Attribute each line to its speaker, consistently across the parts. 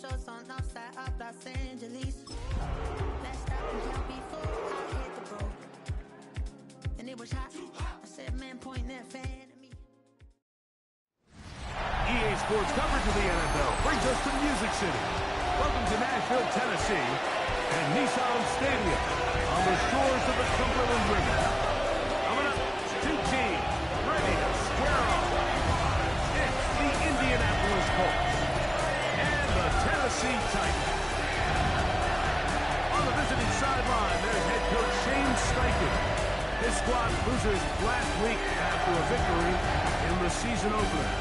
Speaker 1: shows on the outside of Los Angeles. Let's stop and count before I hit the road. And it was hot. I said, man, point that fan at me.
Speaker 2: EA Sports coverage of the NFL brings us to Music City. Welcome to Nashville, Tennessee, and Nissan Stadium on the shores of the Cumberland River. Coming up, two teams ready to square off. It's the Indianapolis Colts and the Tennessee Titans. On the visiting sideline, there's head coach Shane Steichen. His squad loses last week after a victory in the season opener.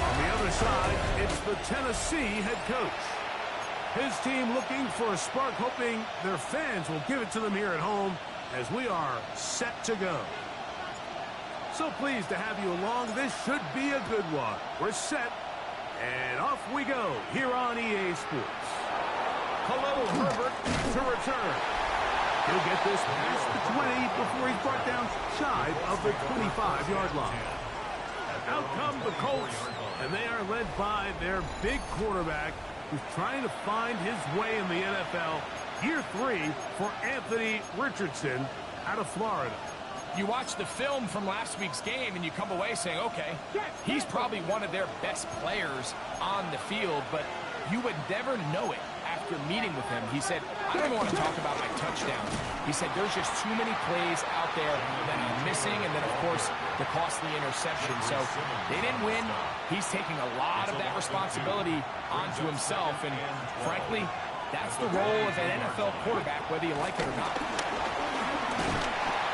Speaker 2: On the other side, it's the Tennessee head coach. His team looking for a spark, hoping their fans will give it to them here at home as we are set to go. So pleased to have you along. This should be a good one. We're set, and off we go here on EA Sports. Khalil Herbert to return. He'll get this past the 20 before he's brought down shy of the 25-yard line. Out come the Colts, and they are led by their big quarterback who's trying to find his way in the NFL. Year 3 for Anthony Richardson out of Florida.
Speaker 3: You watch the film from last week's game and you come away saying, okay, he's probably one of their best players on the field, but you would never know it after meeting with him. He said, I don't even want to talk about my touchdowns. He said, there's just too many plays out there that I'm missing, and then, of course, the costly interception. So they didn't win. He's taking a lot of that responsibility onto himself, and frankly, that's the role of an NFL quarterback, whether you like it or not.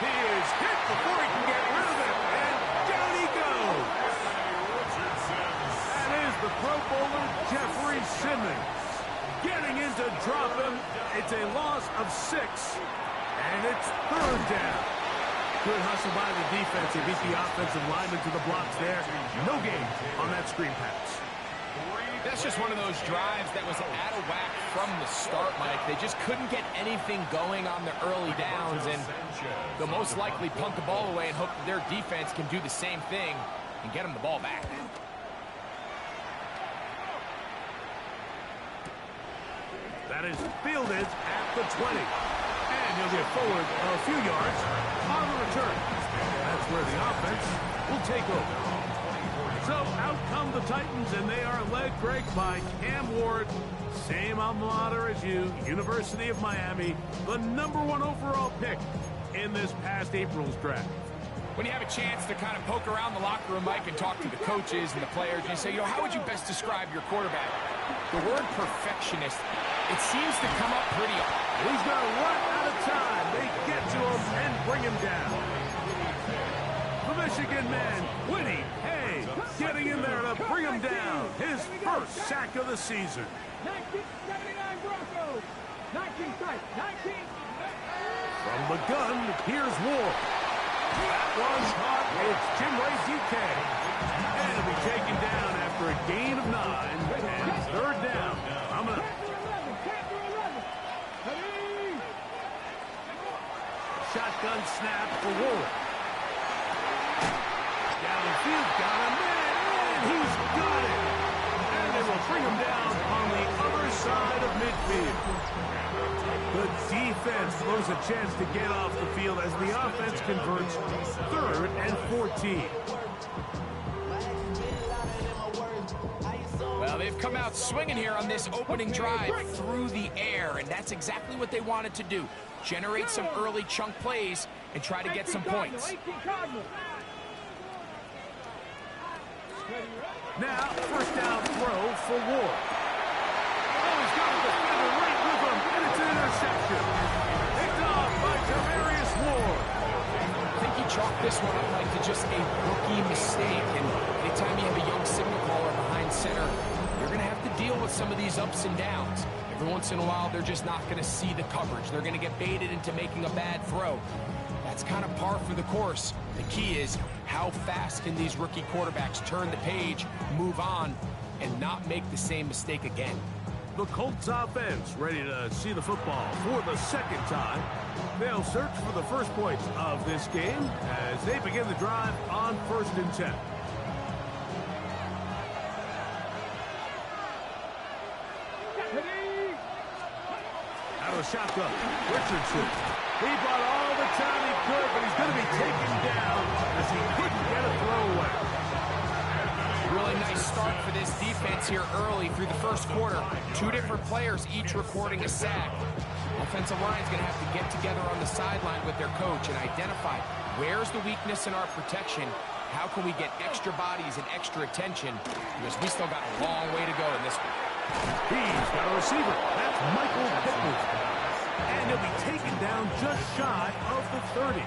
Speaker 2: He is hit before he can get rid of it, and down he goes. That is the Pro Bowler Jeffrey Simmons. Getting in to drop him. It's a loss of 6, and it's third down. Good hustle by the defense. They beat the offensive lineman to the blocks there. No gain on that screen pass.
Speaker 3: That's just one of those drives that was out of whack from the start, Mike. They just couldn't get anything going on the early downs, and they'll most likely punt the ball away and hope that their defense can do the same thing and get them the ball back.
Speaker 2: That is fielded at the 20. And he'll get forward a few yards on the return. That's where the offense will take over. So out come the Titans, and they are led, Greg, by Cam Ward. Same alma mater as you, University of Miami. The #1 overall pick in this past April's draft.
Speaker 3: When you have a chance to kind of poke around the locker room, Mike, and talk to the coaches and the players, you say, how would you best describe your quarterback? The word perfectionist, it seems to come up pretty often.
Speaker 2: He's going to run out of time. They get to him and bring him down. The Michigan man, Winnie Hay, getting in there to bring him down. His first sack of the season.
Speaker 4: 1979 Broncos. 19 strikes. 19.
Speaker 2: From the gun, here's Ward. That one's caught. It's Jim Ray DK. And it'll be taken down after a gain of 9. And third down. Coming up. Shotgun snap for Ward. Downfield, got him in. And he's got it. And they will bring him down on the other side of midfield. The defense blows a chance to get off the field as the offense converts 3rd and 14.
Speaker 3: Well, they've come out swinging here on this opening drive through the air, and that's exactly what they wanted to do. Generate some early chunk plays and try to get some points.
Speaker 2: Now, first down throw for Ward. Oh, he's got the defender right with him, and it's an interception. Picked off by Javarius Ward.
Speaker 3: I think he chalked this one up like to just a rookie mistake, and anytime you have a young signal caller behind center, you're going to have to deal with some of these ups and downs. Every once in a while, they're just not going to see the coverage. They're going to get baited into making a bad throw. That's kind of par for the course. The key is how fast can these rookie quarterbacks turn the page, move on, and not make the same mistake again.
Speaker 2: The Colts offense ready to see the football for the second time. They'll search for the first points of this game as they begin the drive on 1st and 10. the shotgun. Richardson. He bought all the time he could, but he's going to be taken down as he couldn't get a throwaway.
Speaker 3: Really nice start for this defense here early through the first quarter. Two different players each recording a sack. Offensive line's going to have to get together on the sideline with their coach and identify where's the weakness in our protection. How can we get extra bodies and extra attention? Because we still got a long way to go in this one.
Speaker 2: He's got a receiver. That's Michael Pittman. And he'll be taken down just shy of the 30.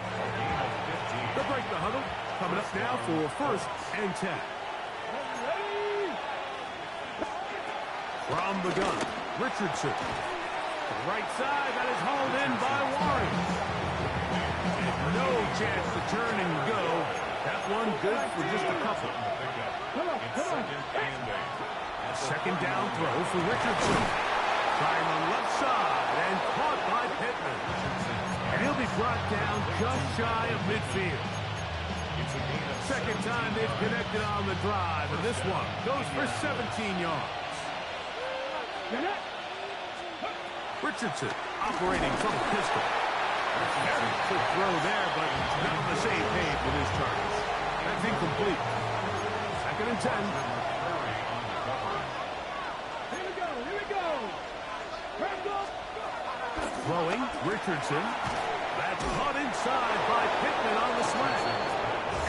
Speaker 2: They'll break the huddle. Coming up now for 1st and 10. From the gun, Richardson. To the right side, that is hauled in by Warren. No chance to turn and go. That one good for just a couple. Second down throw for Richardson. Trying on the left side and caught by Pittman. And he'll be brought down just shy of midfield. Second time they've connected on the drive, and this one goes for 17 yards. Richardson operating from a pistol. Very quick throw there, but not on the same page with his targets. That's incomplete. 2nd and 10.
Speaker 4: Here we go.
Speaker 2: Throwing, Richardson. That's caught inside by Pittman on the slant.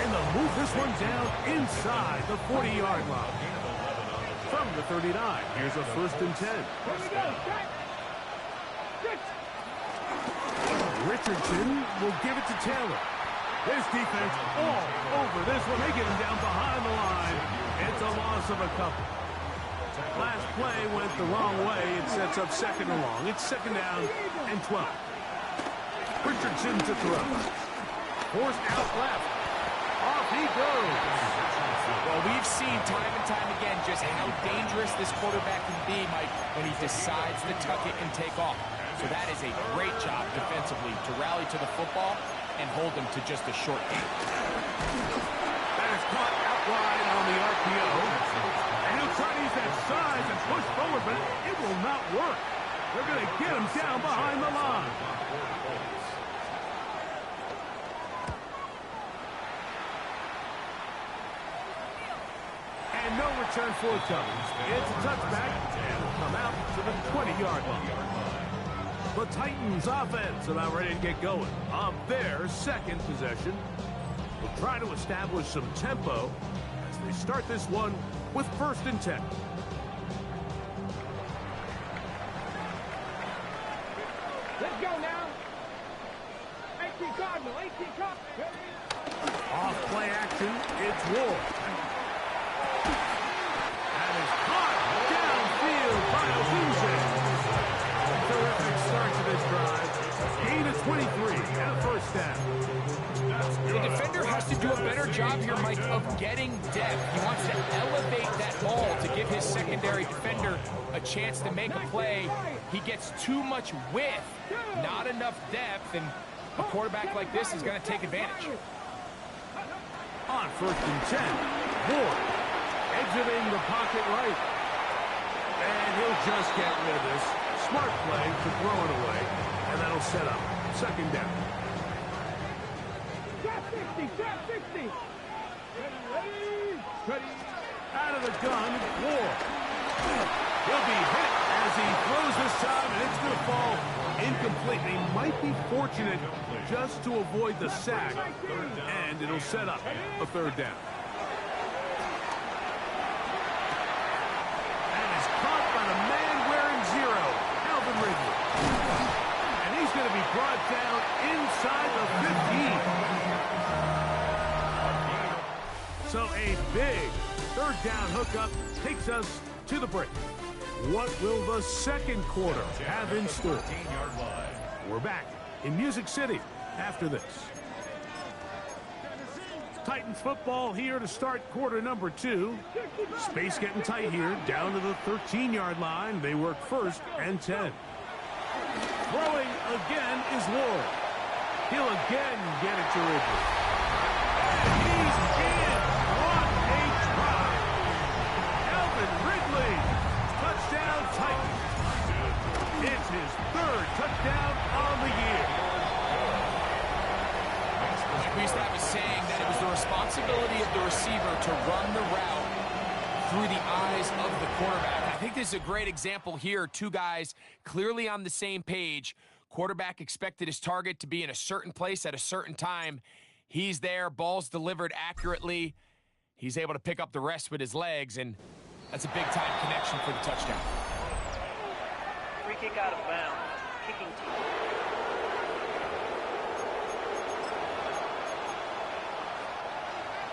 Speaker 2: And they'll move this one down inside the 40-yard line. From the 39, here's a 1st and 10.
Speaker 4: Here we go.
Speaker 2: Richardson will give it to Taylor. His defense all over this one. They get him down behind the line. It's a loss of a couple. Last play went the wrong way. It sets up 2nd and long. It's 2nd down and 12. Richardson to throw. Forced out left. Off he goes.
Speaker 3: Well, we've seen time and time again just how dangerous this quarterback can be, Mike, when he decides to tuck it and take off. So that is a great job defensively to rally to the football and hold them to just a short game.
Speaker 2: That is caught out wide on the RPO. And he'll try to use that size and push forward, but it will not work. They're going to get him down behind the line. And no return for a coverage. It's a touchback, and will come out to the 20-yard line. The Titans offense about ready to get going on their 2nd possession. Will try to establish some tempo as they start this one with 1st and 10.
Speaker 4: Let's go now. 18 Cardinal, 18 Cardinal.
Speaker 2: Off play action, it's Ward. That is caught downfield by Owusu. Terrific start to this drive. Gain of 23 and a 1st down.
Speaker 3: The defender has to do a better job here, Mike, of getting depth. He wants to elevate that ball to give his secondary defender a chance to make a play. He gets too much width, not enough depth, and a quarterback like this is going to take advantage.
Speaker 2: On 1st and 10, Ward exiting the pocket right. And he'll just get rid of this. Smart play to throw it away, and that'll set up 2nd down.
Speaker 4: Trap 60. Ready.
Speaker 2: Out of the gun, Ward. He'll be hit as he throws this time, and it's going to fall incomplete. They might be fortunate just to avoid the sack, and it'll set up a 3rd down. And is caught by the man wearing 0, Calvin Ridley. And he's going to be brought down inside the 15. So a big 3rd down hookup takes us to the break. What will the 2nd quarter have in store? We're back in Music City after this. Titans football here to start quarter number 2. Space getting tight here, down to the 13-yard line. They work 1st and 10. Throwing again is Ward. He'll again get it to Ridley. And he's in. What a try. Calvin Ridley. Touchdown Titans. It's his 3rd touchdown
Speaker 3: to run the route through the eyes of the quarterback. I think this is a great example here. Two guys clearly on the same page. Quarterback expected his target to be in a certain place at a certain time. He's there, ball's delivered accurately. He's able to pick up the rest with his legs, and that's a big-time connection for the touchdown.
Speaker 5: Free kick out of bounds. Kicking team.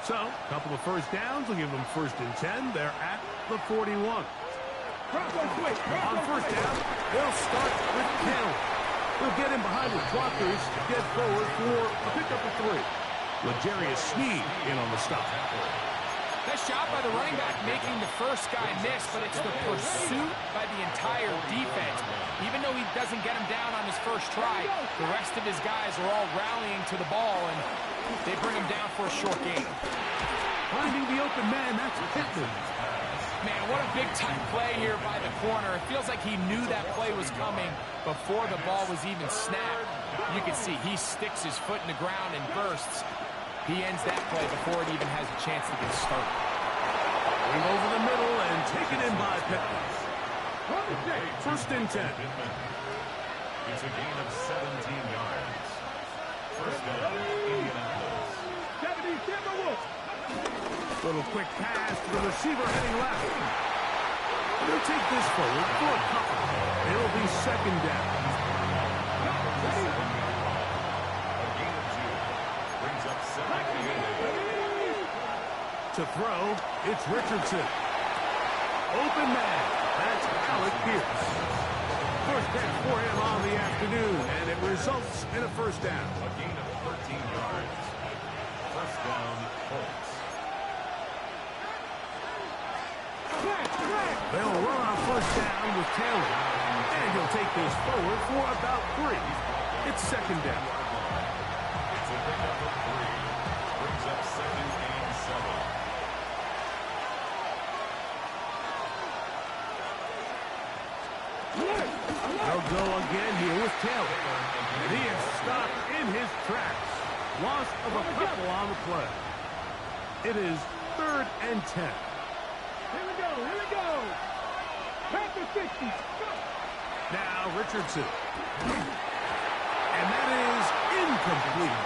Speaker 2: So, a couple of first downs will give them 1st and 10. They're at the 41. On first down, they'll start with Taylor. They'll get him behind his blockers, get forward for a pickup of 3. L'Jarius Sneed in on the stop.
Speaker 3: Nice job by the running back making the first guy miss, but it's the pursuit by the entire defense. Even though he doesn't get him down on his first try, the rest of his guys are all rallying to the ball, and they bring him down for a short gain.
Speaker 2: Finding the open man, that's Pittman.
Speaker 3: Man, what a big-time play here by the corner. It feels like he knew that play was coming before the ball was even snapped. You can see he sticks his foot in the ground and bursts. He ends that play before it even has a chance to get started.
Speaker 2: Bring over the middle and taken in by Pittman. 1st and 10.
Speaker 6: It's a gain of 17 yards. First down, Indianapolis.
Speaker 2: Little quick pass to the receiver heading left. They'll take this forward for a couple. It'll be 2nd down.
Speaker 6: A gain of 2. Brings up 7.
Speaker 2: To throw, it's Richardson. Open man. That's Alec Pierce. First catch for him on the afternoon, and it results in a 1st down.
Speaker 6: A gain of 13 yards. First down, Colts.
Speaker 2: They'll run on 1st down with Taylor, and he'll take this forward for about 3. It's 2nd down.
Speaker 6: It's a pickup of 3. Brings up 2nd and 7.
Speaker 2: They'll go again here with Taylor. And he is stopped in his tracks. Loss of a couple on the play. It is 3rd and 10.
Speaker 4: Here we go. Panther 60.
Speaker 2: Now Richardson. And that is incomplete.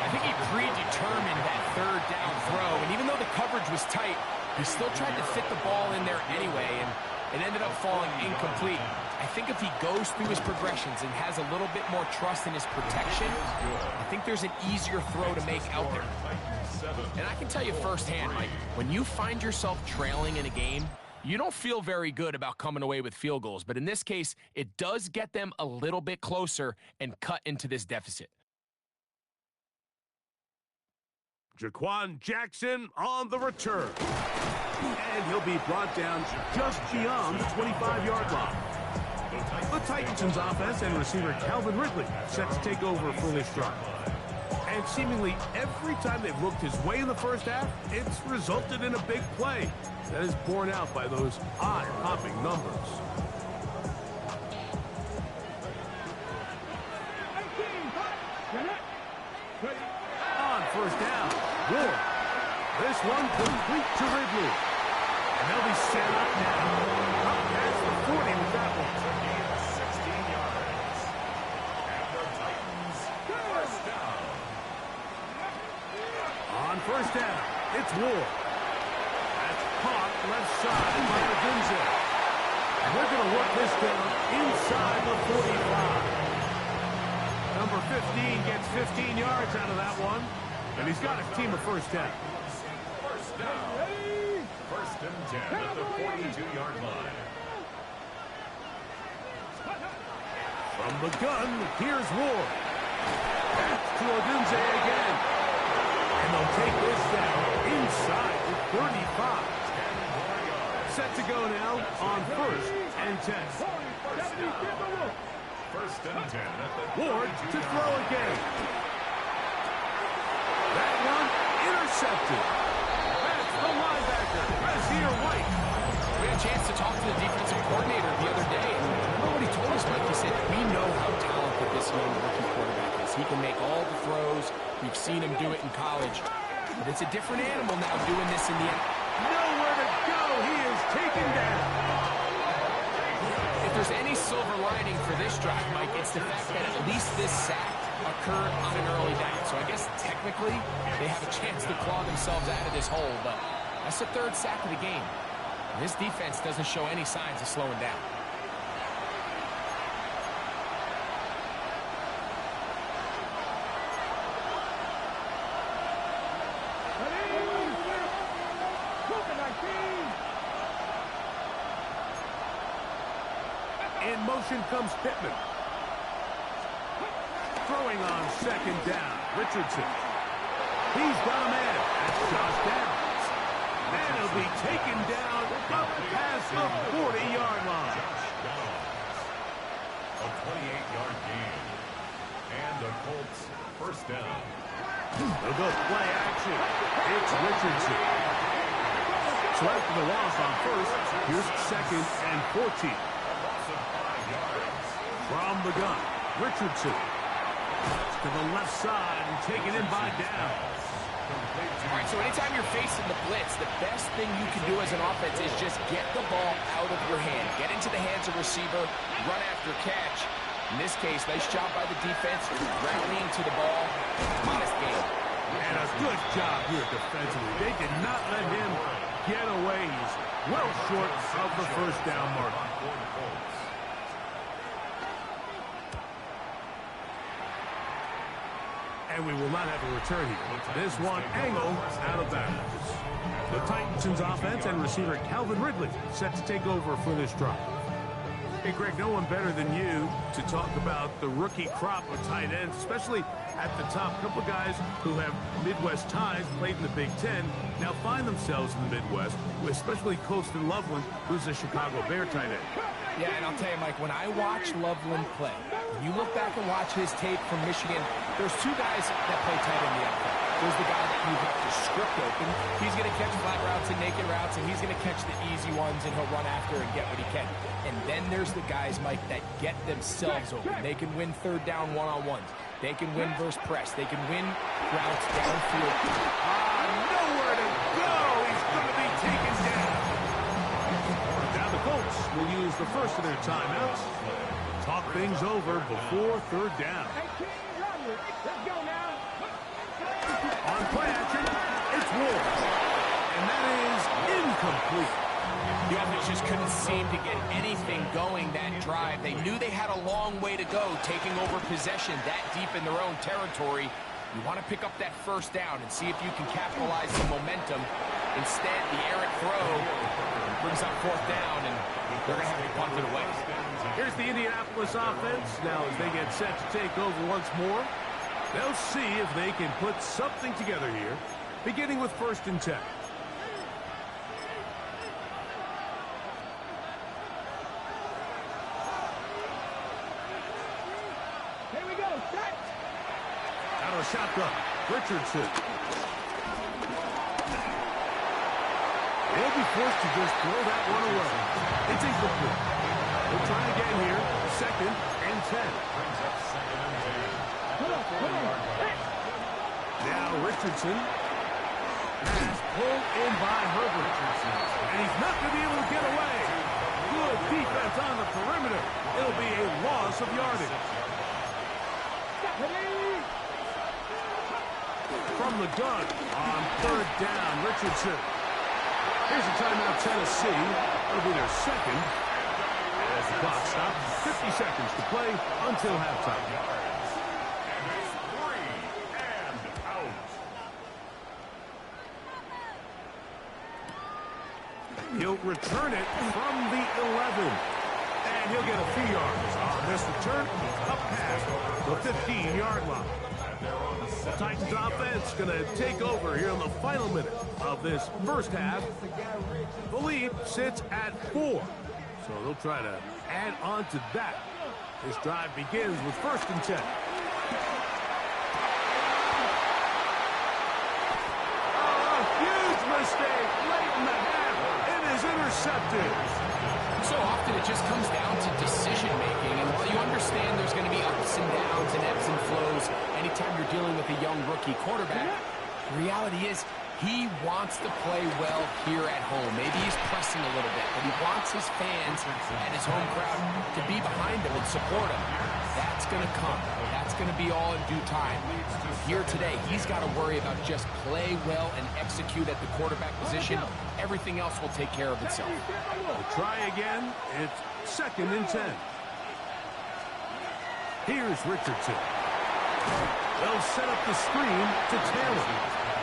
Speaker 3: I think he predetermined that 3rd down throw, and even though the coverage was tight, he still tried to fit the ball in there anyway, and it ended up falling incomplete. I think if he goes through his progressions and has a little bit more trust in his protection, I think there's an easier throw to make out there. And I can tell you firsthand, Mike, when you find yourself trailing in a game, you don't feel very good about coming away with field goals. But in this case, it does get them a little bit closer and cut into this deficit.
Speaker 2: Jaquan Jackson on the return. And he'll be brought down just beyond the 25-yard line. The Titans' offense and receiver Calvin Ridley set to take over for this drive. And seemingly every time they've looked his way in the first half, it's resulted in a big play that is borne out by those eye-popping numbers. On 1st down, Ward. This one complete to Ridley. And they'll be set up now. Up past the 40 with that one.
Speaker 6: 16 yards. And the Titans, first down.
Speaker 2: On 1st down, it's Ward. That's caught left side by Odunze. And they're going to work this down inside the 45. Number 15 gets 15 yards out of that one. And he's got his team a 1st down.
Speaker 6: First down. 1st and 10 at the 42-yard line.
Speaker 2: From the gun, here's Ward. Back to Odunze again. And they'll take this down inside the 35. Set to go now on 1st and 10.
Speaker 6: First and 10 at the
Speaker 2: Ward to throw again. That one intercepted. That's the linebacker, Rasir White.
Speaker 3: We had a chance to talk to the defensive coordinator the other day, and remember what he told us, Mike? He said, we know how talented this young rookie quarterback is. He can make all the throws. We've seen him do it in college. But it's a different animal now doing this in the end.
Speaker 2: Nowhere to go. He is taken down.
Speaker 3: If there's any silver lining for this drive, Mike, it's the fact that at least this sack occurred on an early down. So I guess technically they have a chance to claw themselves out of this hole, but that's the third sack of the game. And this defense doesn't show any signs of slowing down.
Speaker 2: In motion comes Pittman. Throwing on second down, Richardson. He's got a man. That's Josh Downs. And he'll be taken down up past the 40-yard line.
Speaker 6: A 28-yard gain. And the Colts first down.
Speaker 2: They'll go play action. It's Richardson. So after the loss on first, here's second and 14. From the gun, Richardson to the left side and taken in by Downs.
Speaker 3: All right, so anytime you're facing the blitz, the best thing you can do as an offense is just get the ball out of your hand. Get into the hands of receiver, run after catch. In this case, nice job by the defense, rallying to the ball. Modest game.
Speaker 2: And a good job here defensively. They did not let him get away. He's well short of the first down mark. And we will not have a return here. This one angled out of bounds. The Titans' offense and receiver Calvin Ridley set to take over for this drive. Hey, Greg, no one better than you to talk about the rookie crop of tight ends, especially at the top. A couple guys who have Midwest ties, played in the Big Ten, now find themselves in the Midwest, especially Colston Loveland, who's a Chicago Bear tight end.
Speaker 3: Yeah, and I'll tell you, Mike, when I watch Loveland play, when you look back and watch his tape from Michigan, there's two guys that play tight in the NFL. There's the guy that you have to script open. He's going to catch flat routes and naked routes, and he's going to catch the easy ones, and he'll run after and get what he can. And then there's the guys, Mike, that get themselves open. They can win third down one-on-ones. They can win versus press. They can win routes downfield.
Speaker 2: Nowhere to go. He's going to be taken down. Now the Colts will use the first of their timeouts. Talk things over before third down.
Speaker 4: Let's go now.
Speaker 2: On play action, it's Ward. And that is incomplete.
Speaker 3: The offense just couldn't seem to get anything going that drive. They knew they had a long way to go, taking over possession that deep in their own territory. You want to pick up that first down and see if you can capitalize some momentum. Instead, the errant throw brings up fourth down, and they're going to have to punt it away.
Speaker 2: Here's the Indianapolis offense. Now as they get set to take over once more, they'll see if they can put something together here, beginning with 1st and 10.
Speaker 4: Here we go. Set.
Speaker 2: Out of shotgun, Richardson. They'll be forced to just throw that one away. It's incomplete. We'll try again here. 2nd and 10. Now Richardson. Pass pulled in by Herbert. And he's not going to be able to get away. Good defense on the perimeter. It'll be a loss of yardage. From the gun on 3rd down, Richardson. Here's a timeout, Tennessee. It'll be their second. As the clock stops, 50 seconds to play until halftime.
Speaker 6: And it's 3 and out.
Speaker 2: He'll return it from the 11. And he'll get a few yards on this return up past the 15-yard line. The Titans offense going to take over here in the final minute of this first half. The lead sits at 4. So they'll try to add on to that. This drive begins with 1st and 10. Oh, a huge mistake late in the half. It is intercepted.
Speaker 3: So often it just comes down to decision-making, and while you understand there's going to be ups and downs and ebbs and flows anytime you're dealing with a young rookie quarterback, The reality is, he wants to play well here at home. Maybe he's pressing a little bit, but he wants his fans and his home crowd to be behind him and support him. That's going to come. That's going to be all in due time. Here today, he's got to worry about just play well and execute at the quarterback position. Everything else will take care of itself.
Speaker 2: We'll try again. It's 2nd and 10. Here's Richardson. They'll set up the screen to Taylor.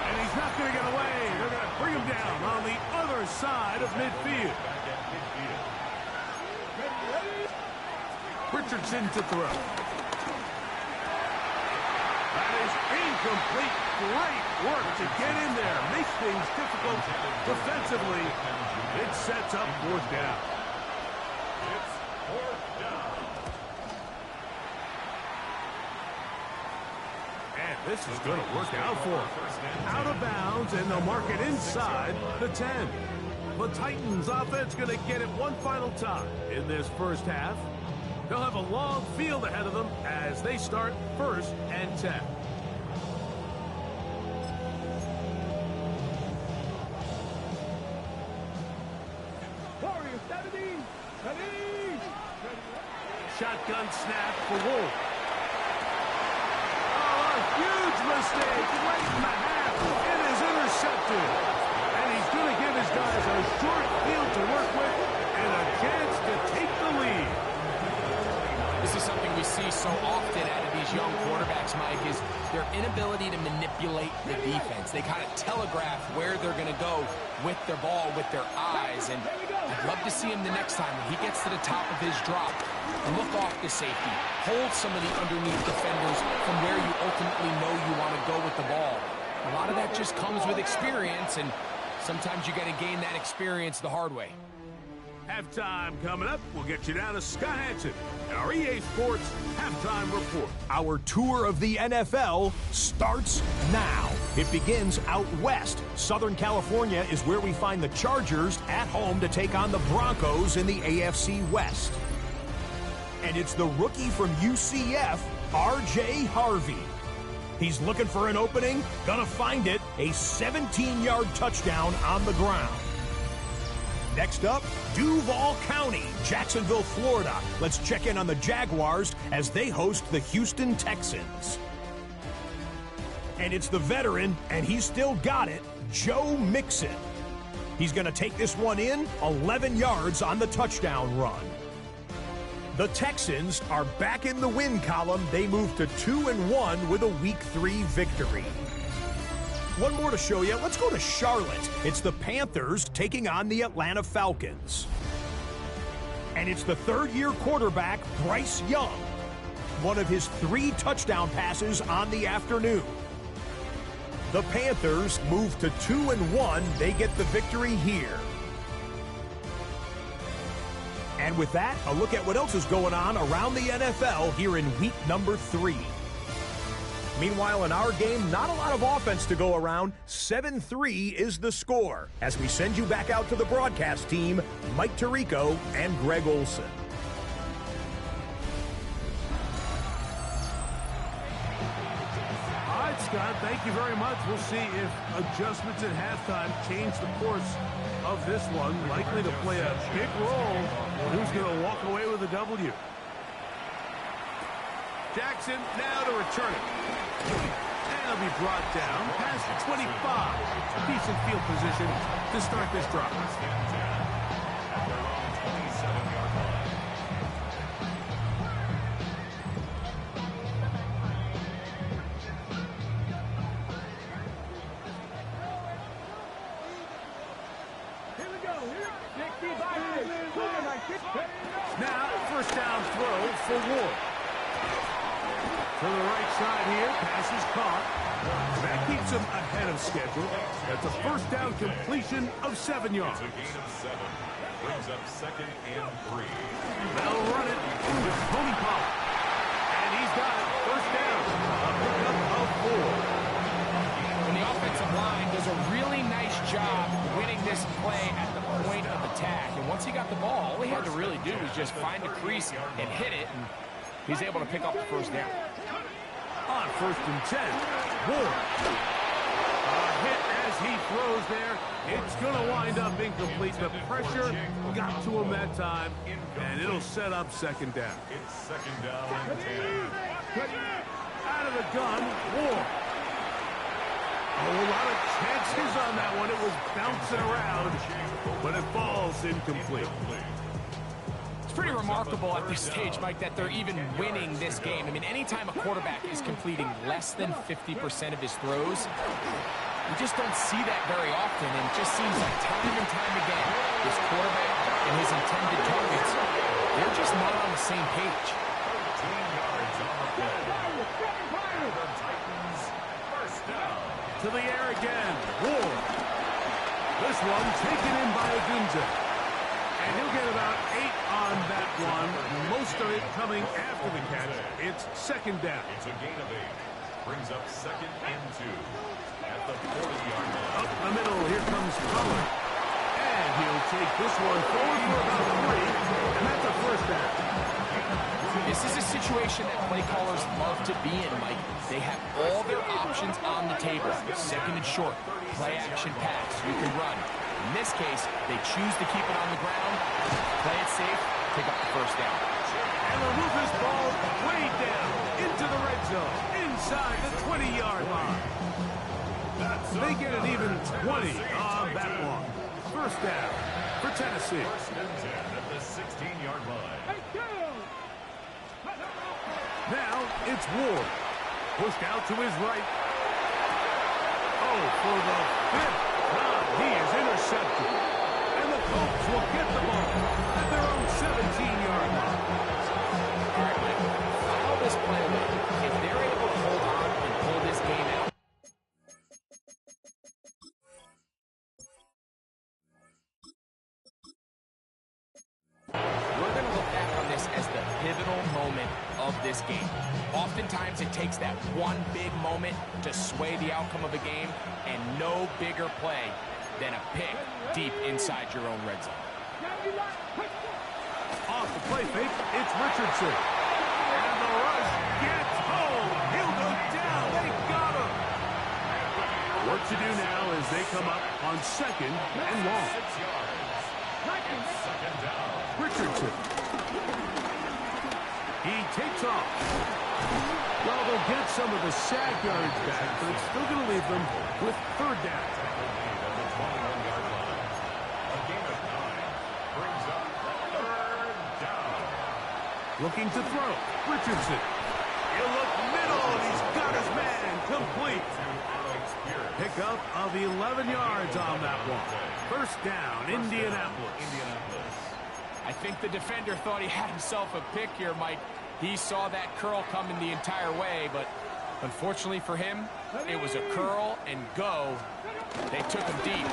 Speaker 2: And he's not going to get away. They're going to bring him down on the other side of midfield. Richardson to throw. That is incomplete. Great work to get in there. Make things difficult defensively. It sets up 4th down.
Speaker 6: It's 4th down.
Speaker 2: And this is going to work out for him. Out of bounds, and they'll mark it inside the 10. The Titans offense going to get it one final time in this first half. They'll have a long field ahead of them as they start 1st and 10.
Speaker 4: Warriors, 70.
Speaker 2: Shotgun snap for Wolf. Oh, a huge mistake right in the half. It is intercepted. And he's going to give his guys a short field to work with and a chance to take the lead.
Speaker 3: This is something we see so often out of these young quarterbacks, Mike, is their inability to manipulate the defense. They kind of telegraph where they're going to go with their ball, with their eyes. And I'd love to see him the next time when he gets to the top of his drop. Look off the safety. Hold some of the underneath defenders from where you ultimately know you want to go with the ball. A lot of that just comes with experience, and sometimes you got to gain that experience the hard way.
Speaker 2: Halftime coming up. We'll get you down to Scott Hanson and our EA Sports Halftime Report.
Speaker 7: Our tour of the NFL starts now. It begins out west. Southern California is where we find the Chargers at home to take on the Broncos in the AFC West. And it's the rookie from UCF, R.J. Harvey. He's looking for an opening, gonna find it, a 17-yard touchdown on the ground. Next up, Duval County, Jacksonville, Florida. Let's check in on the Jaguars as they host the Houston Texans. And it's the veteran, and he's still got it, Joe Mixon. He's going to take this one in, 11 yards on the touchdown run. The Texans are back in the win column. They move to 2-1 with a Week 3 victory. One more to show you. Let's go to Charlotte. It's the Panthers taking on the Atlanta Falcons. And it's the third-year quarterback, Bryce Young. One of his 3 touchdown passes on the afternoon. The Panthers move to 2-1. They get the victory here. And with that, a look at what else is going on around the NFL here in week number 3. Meanwhile, in our game, not a lot of offense to go around. 7-3 is the score. As we send you back out to the broadcast team, Mike Tirico and Greg Olson.
Speaker 2: All right, Scott, thank you very much. We'll see if adjustments at halftime change the course of this one. Likely to play a big role in who's going to walk away with a W. Jackson now to return it. And it'll be brought down past 25. Decent field position to start this drive.
Speaker 4: Here we go.
Speaker 2: Now, first down throw for Ward. To the right side here, pass is caught. That keeps him ahead of schedule. That's a first down completion of 7 yards.
Speaker 6: It's a gain of 7. Brings up 2nd and 3.
Speaker 2: They'll run it with Tony Pollard. And he's got it. First down. A pickup of 4.
Speaker 3: And the offensive line does a really nice job winning this play at the point of attack. And once he got the ball, all he had to really do was just find a crease and hit it. And he's able to pick up the first down.
Speaker 2: On 1st and 10, Ward. he throws there, it's going to wind up incomplete. The pressure got to him that time, and it'll set up second down.
Speaker 6: It's second down and 10.
Speaker 2: Out of the gun, Ward. A whole lot of chances on that one. It was bouncing around, but it falls incomplete.
Speaker 3: It's pretty remarkable at this stage, Mike, that they're even winning this game. I mean, anytime a quarterback is completing less than 50% of his throws, you just don't see that very often, and it just seems like time and time again, this quarterback and his intended targets, they're just not on the same page.
Speaker 6: 13 yards on the play. The Titans first down.
Speaker 2: To the air again, Ward. This one taken in by Agunza. And he'll get about 8 on that one, most of it coming after the catch. It's second down.
Speaker 6: It's a gain of 8. Brings up second and 2. At the 40-yard line.
Speaker 2: Up the middle, here comes Pollard. And he'll take this one forward for about 3, and that's a first down.
Speaker 3: This is a situation that play callers love to be in, Mike. They have all their options on the table. Second and short, play action pass, you can run. In this case, they choose to keep it on the ground, play it safe, pick up the first down.
Speaker 2: And they'll move this ball way down into the red zone, inside the 20-yard line. They get an even 20 on that one. First down for Tennessee.
Speaker 6: First and 10 at the 16-yard line.
Speaker 2: Now it's Ward. Pushed out to his right. Oh, for the 5th time, he is intercepted. And the Colts will get the ball at their own 17-yard line.
Speaker 3: All right, Mike, follow this play away. If they're able to hold on and pull this game out, we're going to look back on this as the pivotal moment of this game. Oftentimes, it takes that one big moment to sway the outcome of a game, and no bigger play than a pick deep inside your own red zone.
Speaker 2: Off the play fake, it's Richardson. And the rush gets home. He'll go down. They got him. Work to do now as they come up on second and long.
Speaker 6: 6 yards. It's second down.
Speaker 2: Richardson. He takes off. Well, they'll get some of the sack yards back, but it's still going to leave them with third down.
Speaker 6: On the 21-yard line. A gain of 9 brings up third down.
Speaker 2: Looking to throw. Richardson. He'll look middle, and he's got his man complete. Pickup of 11 yards on that one. First down, Indianapolis.
Speaker 3: I think the defender thought he had himself a pick here, Mike. He saw that curl coming the entire way, but unfortunately for him, it was a curl and go. They took him deep.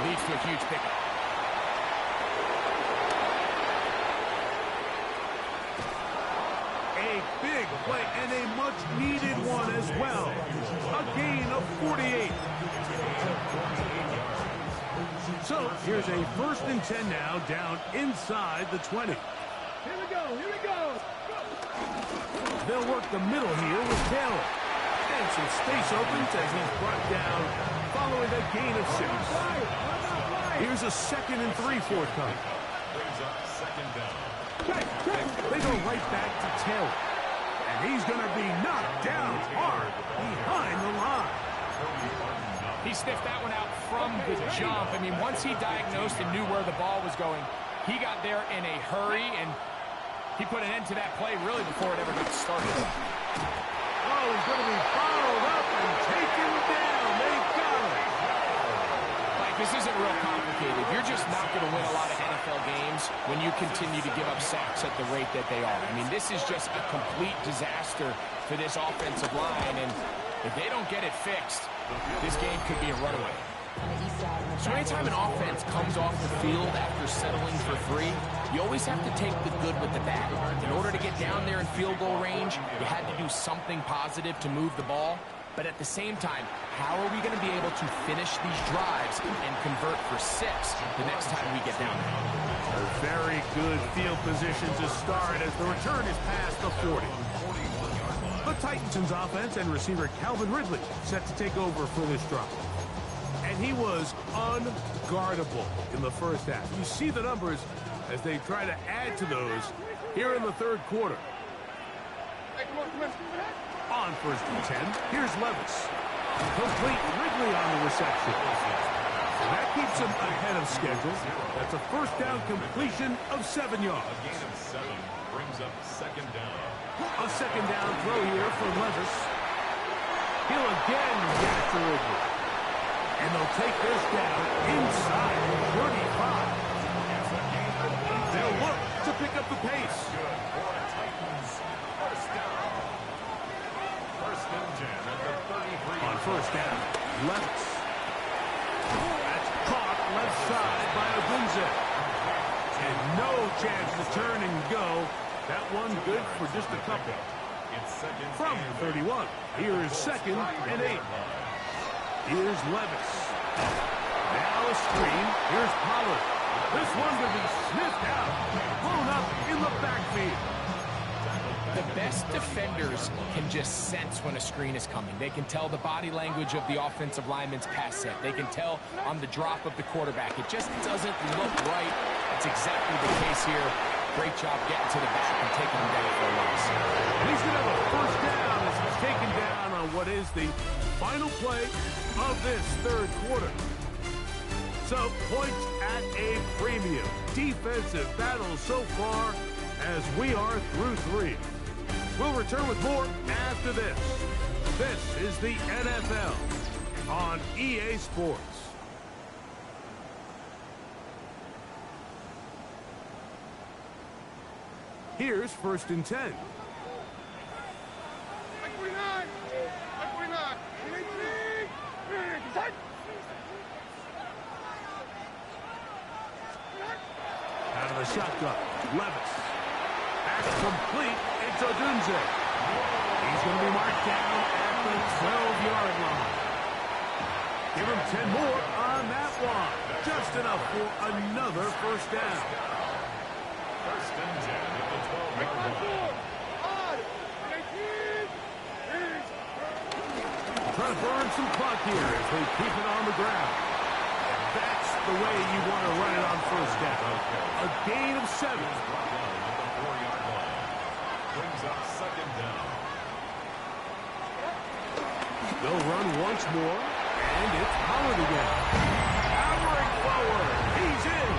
Speaker 3: Leads to a huge pickup.
Speaker 2: A big play and a much-needed one as well. A gain of 48. So here's a first and 10 now, down inside the 20.
Speaker 4: Here we go, here we go.
Speaker 2: They'll work the middle here with Taylor. And some space opens as he's brought down following a gain of 6. Here's a second and 3 forthcoming.
Speaker 6: Brings up second down.
Speaker 2: They go right back to Taylor. And he's going to be knocked down hard behind the line.
Speaker 3: He sniffed that one out from the jump. I mean, once he diagnosed and knew where the ball was going, he got there in a hurry, and he put an end to that play really before it ever got started.
Speaker 2: Oh, he's going to be followed up and taken down. They got him.
Speaker 3: Like, this isn't real complicated. You're just not going to win a lot of NFL games when you continue to give up sacks at the rate that they are. I mean, this is just a complete disaster for this offensive line, and if they don't get it fixed, this game could be a runaway. So anytime an offense comes off the field after settling for 3, you always have to take the good with the bad. In order to get down there in field goal range, you had to do something positive to move the ball. But at the same time, how are we going to be able to finish these drives and convert for 6 the next time we get down there?
Speaker 2: A very good field position to start as the return is past the 40. The Titans' offense and receiver Calvin Ridley set to take over for this drive. And he was unguardable in the first half. You see the numbers as they try to add to those here in the third quarter. On 1st and 10, here's Levis. Complete Wrigley on the reception. And that keeps him ahead of schedule. That's a first down completion of 7 yards.
Speaker 6: A gain of 7 brings up second down.
Speaker 2: A second down throw here for Levis. He'll again get it to Wrigley. And they'll take this down inside 35. They'll look to pick up the pace.
Speaker 6: Good for the Titans. First down. 1st and 10 at the 33.
Speaker 2: On 1st down, Levis. That's caught left side by Odunze. And no chance to turn and go. That one good for just a couple.
Speaker 6: It's second
Speaker 2: From
Speaker 6: and
Speaker 2: 31, here's 2nd and 8. Here's Levis. Now a screen. Here's Pollard. This one could be sniffed out. Blown up in the backfield.
Speaker 3: The best defenders can just sense when a screen is coming. They can tell the body language of the offensive lineman's pass set. They can tell on the drop of the quarterback. It just doesn't look right. That's exactly the case here. Great job getting to the back and taking him down for a loss.
Speaker 2: And he's going to have a first down as he's taken down on what is the final play of this third quarter. So points at a premium. Defensive battle so far as we are through 3. We'll return with more after this. This is the NFL on EA Sports. Here's 1st and 10. Out of the shotgun, Levis. That's complete. It's Odunze. He's going to be marked down at the 12-yard line. Give him 10 more on that one. Just enough for another first down.
Speaker 6: 1st and 10 at the 12-yard line.
Speaker 2: Trying to burn some clock here as they keep it on the ground. That's the way you want to run it on first down. A gain of 7.
Speaker 6: Brought down at the 4-yard line. Brings up second down.
Speaker 2: They'll run once more, and it's Pollard again. Powering forward. He's in.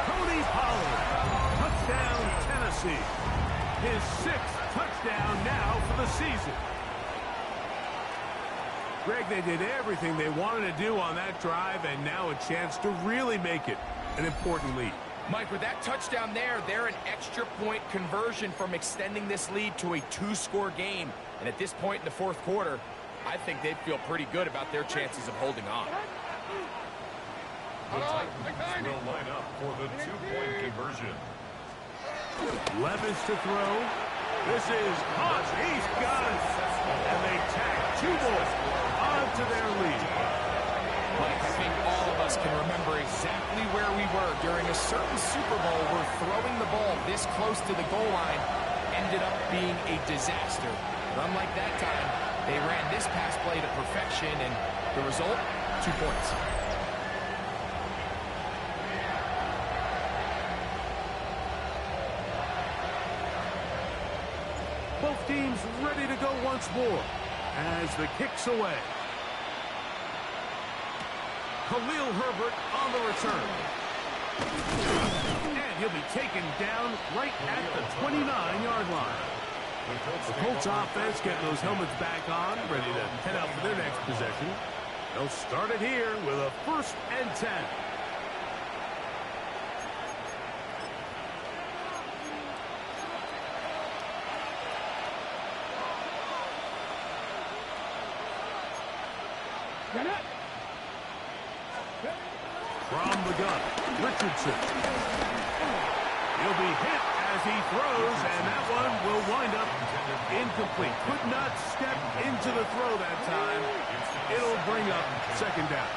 Speaker 2: Tony Pollard. Touchdown, Tennessee. His 6th touchdown now for the season. Greg, they did everything they wanted to do on that drive, and now a chance to really make it an important lead.
Speaker 3: Mike, with that touchdown there, they're an extra point conversion from extending this lead to a 2-score game. And at this point in the 4th quarter, I think they'd feel pretty good about their chances of holding on.
Speaker 6: The Titans will line up for the 2-point conversion.
Speaker 2: Levis to throw. This is caught. He's got it. And they tag 2 more onto their lead.
Speaker 3: Mike, I think all of us can remember exactly where we were during a certain Super Bowl where throwing the ball this close to the goal line ended up being a disaster. But unlike that time, they ran this pass play to perfection, and the result, 2 points.
Speaker 2: Both teams ready to go once more as the kick's away. Khalil Herbert on the return. And he'll be taken down right at the 29-yard line. The Colts offense getting those helmets back on, ready to head out for their next possession. They'll start it here with a 1st and 10. From the gun, Richardson. He'll be hit as he throws, and that one will wind up incomplete. Could not step into the throw that time. It'll bring up second down.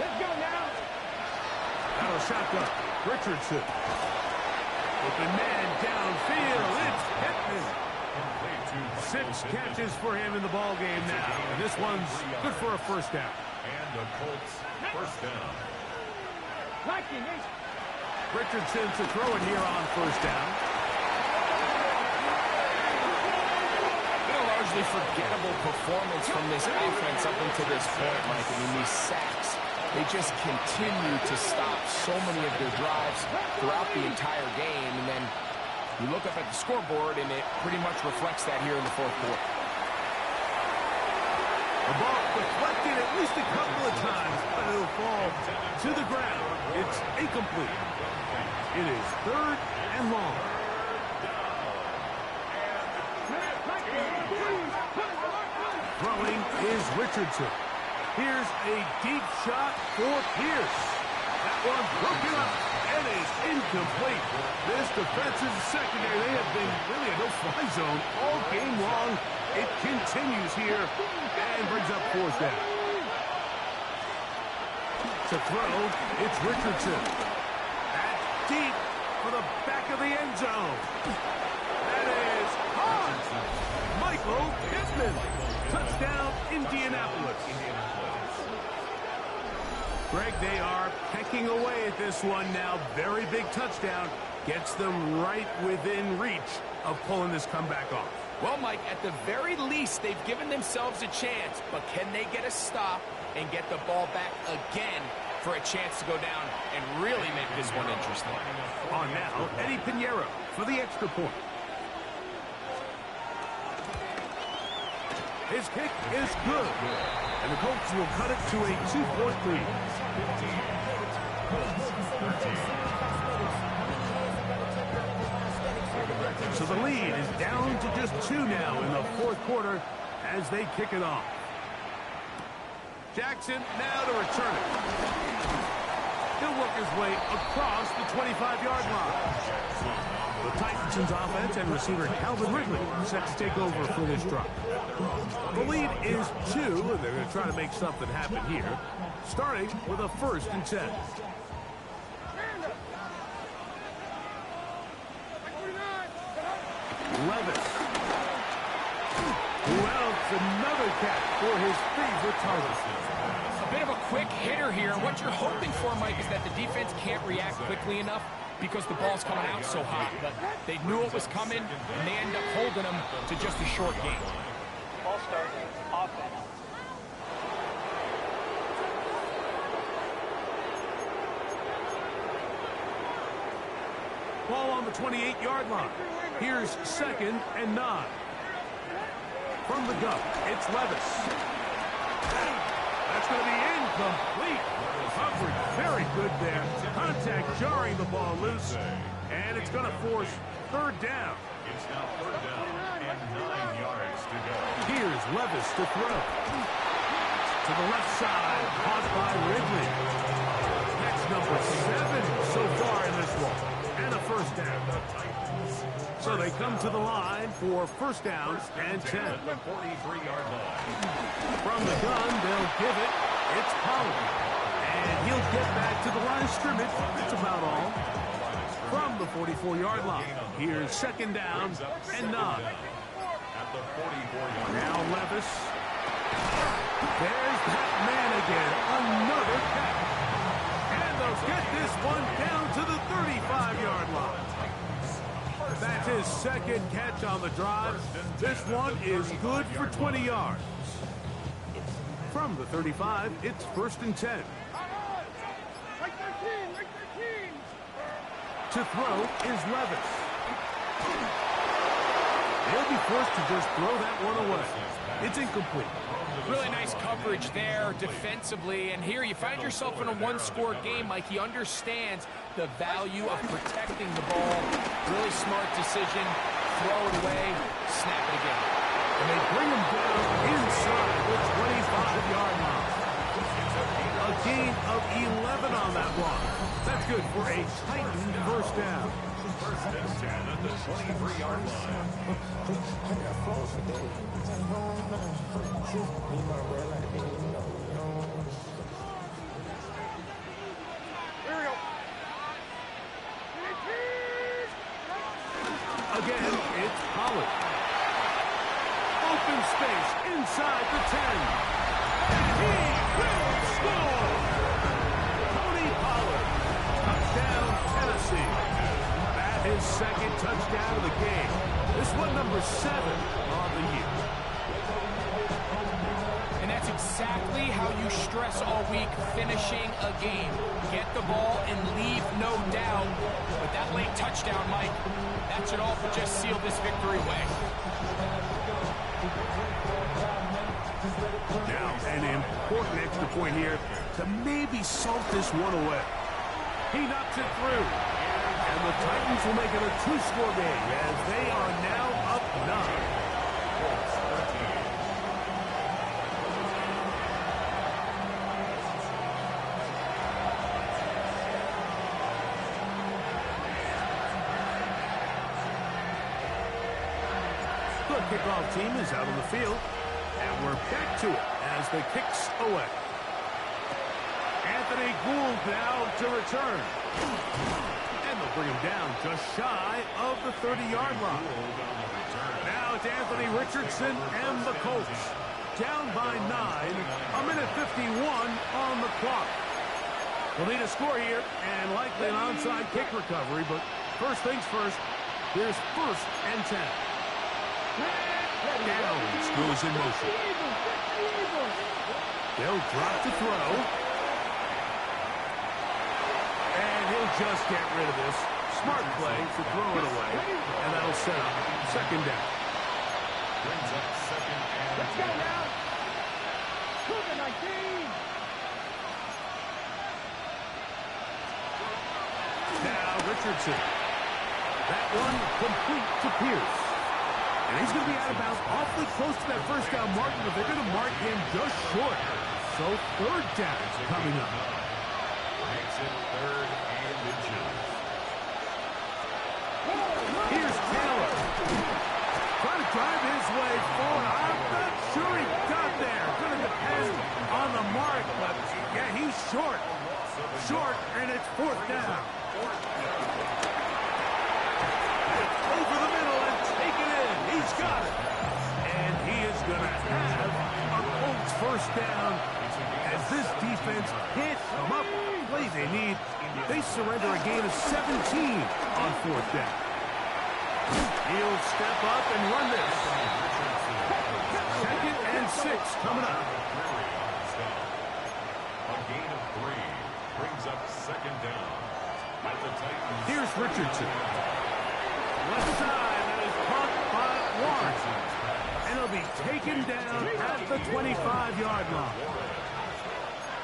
Speaker 4: Let's go now.
Speaker 2: Out of shotgun, Richardson. Open man downfield. It's Pittman. 6 catches for him in the ball game now. And this one's good for a first down.
Speaker 6: And the Colts first down.
Speaker 2: Richardson to throw it here on first down.
Speaker 3: Been a largely forgettable performance from this offense up until this point, Mike. I mean, these sacks, they just continue to stop so many of their drives throughout the entire game. And then you look up at the scoreboard, and it pretty much reflects that here in the fourth quarter.
Speaker 2: The ball deflected at least a couple of times, but it'll fall to the ground. It's incomplete. It is 3rd and long. Throwing is Richardson. Here's a deep shot for Pierce. That one broken up and is incomplete. This defensive secondary, they have been really a no-fly zone all game long. It continues here and brings up 4th down. To throw, it's Richardson. That's deep for the back of the end zone. That is caught. Michael Pittman. Touchdown, Indianapolis. Greg, they are pecking away at this one now. Very big touchdown. Gets them right within reach of pulling this comeback off.
Speaker 3: Well, Mike, at the very least, they've given themselves a chance, but can they get a stop and get the ball back again for a chance to go down and really make this one interesting?
Speaker 2: On now, Eddie Pinheiro for the extra point. His kick is good, and the Colts will cut it to a 2-point lead. So the lead is down to just 2 now in the fourth quarter as they kick it off. Jackson now to return it. He'll work his way across the 25-yard line. The Titans' offense and receiver Calvin Ridley set to take over for this drive. The lead is 2, and they're going to try to make something happen here, starting with a 1st and 10. Levis. Well, it's another catch for his favorite target.
Speaker 3: A bit of a quick hitter here, and what you're hoping for, Mike, is that the defense can't react quickly enough because the ball's coming out so hot. But they knew it was coming, and they end up holding them to just a short game.
Speaker 5: Ball start, offense.
Speaker 2: Ball on the 28-yard line. Here's 2nd and 9. From the gun, it's Levis. That's going to be incomplete. Coverage very good there. Contact jarring the ball loose. And it's going to force 3rd down.
Speaker 6: It's now 3rd down and 9 yards to go.
Speaker 2: Here's Levis to throw. To the left side, caught by Ridley. That's number 7 so far in this one. And a 1st down. So they come to the line for 1st down and 10.
Speaker 6: The 43-yard line.
Speaker 2: From the gun, they'll give it. It's Pollard. And he'll get back to the line of scrimmage. That's about all. From the 44-yard line. Here's 2nd down and 9.
Speaker 6: At the 44-yard line.
Speaker 2: Now Levis. There's that man again. Another catch. And they'll get this one down to the 35-yard line. That's his 2nd catch on the drive. This one is good for 20 yards. From the 35, it's 1st and 10. To throw is Levis. He'll be forced to just throw that one away. It's incomplete.
Speaker 3: Really nice coverage there defensively, and here you find yourself in a one-score game. Like, he understands the value of protecting the ball. Really smart decision. Throw it away, snap it again.
Speaker 2: And they bring him down inside the 25-yard line. A gain of 11 on that block. That's good for a Titan 1st down.
Speaker 6: 1st and 10 at the 23-yard line.
Speaker 2: Again, it's Pollard. open space inside the 10. And he will score! Tony Pollard. Touchdown, Tennessee. That is second touchdown of the game. This one number 7 on the year.
Speaker 3: And that's exactly how you stress all week, finishing a game. Get the ball and leave no doubt. But that late touchdown, Mike, that should all just seal this victory away.
Speaker 2: Now, an important extra point here to maybe salt this one away. He knocks it through. And the Titans will make it a 2-score game as they are now up 9. The kickoff team is out on the field, and we're back to it as the kick's away. Anthony Gould now to return. And they'll bring him down just shy of the 30-yard line. Now it's Anthony Richardson and the Colts. Down by 9, a minute 51 on the clock. We'll need a score here and likely an onside kick recovery, but first things first, here's 1st and 10. Downs goes in motion. They'll drop to throw. And he'll just get rid of this. Smart play to throw it away. And that'll set up 2nd down.
Speaker 6: Brings up 2nd and 10.
Speaker 4: Let's go now. Cougar 19.
Speaker 2: Now Richardson. That one complete to Pierce. And he's going to be out of bounds awfully close to that 1st down mark, but they're going to mark him just short. So 3rd down coming up.
Speaker 6: Makes it 3rd and inches.
Speaker 2: Here's Taylor. Trying to drive his way forward. I'm not sure he got there. Going to depend on the mark, but yeah, he's short. Short, and it's 4th down. Over the middle and take it in. He's got it. And he is going to have a Colts 1st down as this defense can't come up with the play they need. They surrender a gain of 17 on 4th down. He'll step up and run this. 2nd and 6 coming up.
Speaker 6: A gain of 3 brings up 2nd down. At the Titans.
Speaker 2: Here's Richardson. Left side, that is caught by Warren. And he'll be taken down at the 25-yard line.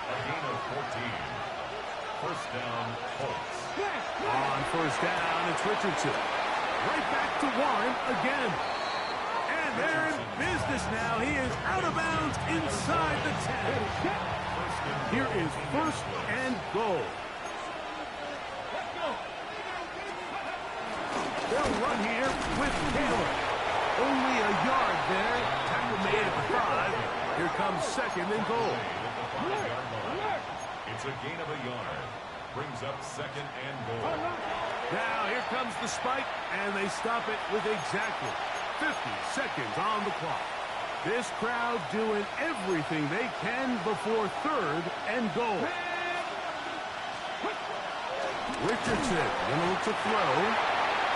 Speaker 6: A gain of 14. 1st down, Colts.
Speaker 2: On 1st down, it's Richardson. Right back to Warren again. And they're in business now. He is out of bounds inside the 10. Here is 1st and goal. They'll run here with Taylor. Only a yard there. Tackle made at the 5. Here comes 2nd and goal.
Speaker 6: It's a gain of a yard. Brings up 2nd and goal.
Speaker 2: Now here comes the spike, and they stop it with exactly 50 seconds on the clock. This crowd doing everything they can before 3rd and goal. Richardson gonna look to throw.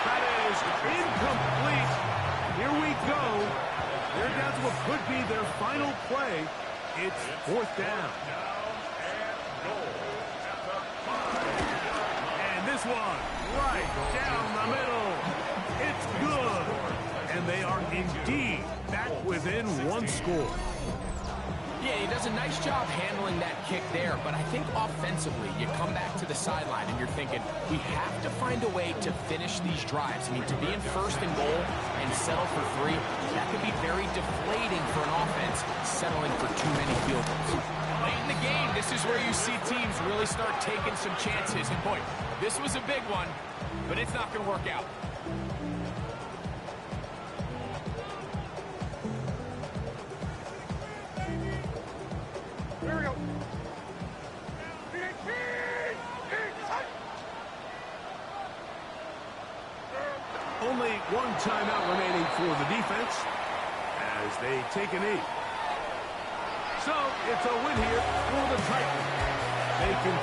Speaker 2: That is incomplete. Here we go. They're down to what could be their final play. It's 4th down. And this one right down the middle. It's good. And they are indeed back within 1 score.
Speaker 3: Yeah, he does a nice job handling that kick there, but I think offensively, you come back to the sideline and you're thinking, we have to find a way to finish these drives. I mean, to be in 1st and goal and settle for 3, that could be very deflating for an offense settling for too many field goals. Late in the game, this is where you see teams really start taking some chances. And boy, this was a big one, but it's not going to work out.
Speaker 4: Here we go.
Speaker 2: Only 1 timeout remaining for the defense. as they take a knee. So it's a win here for the Titans. They can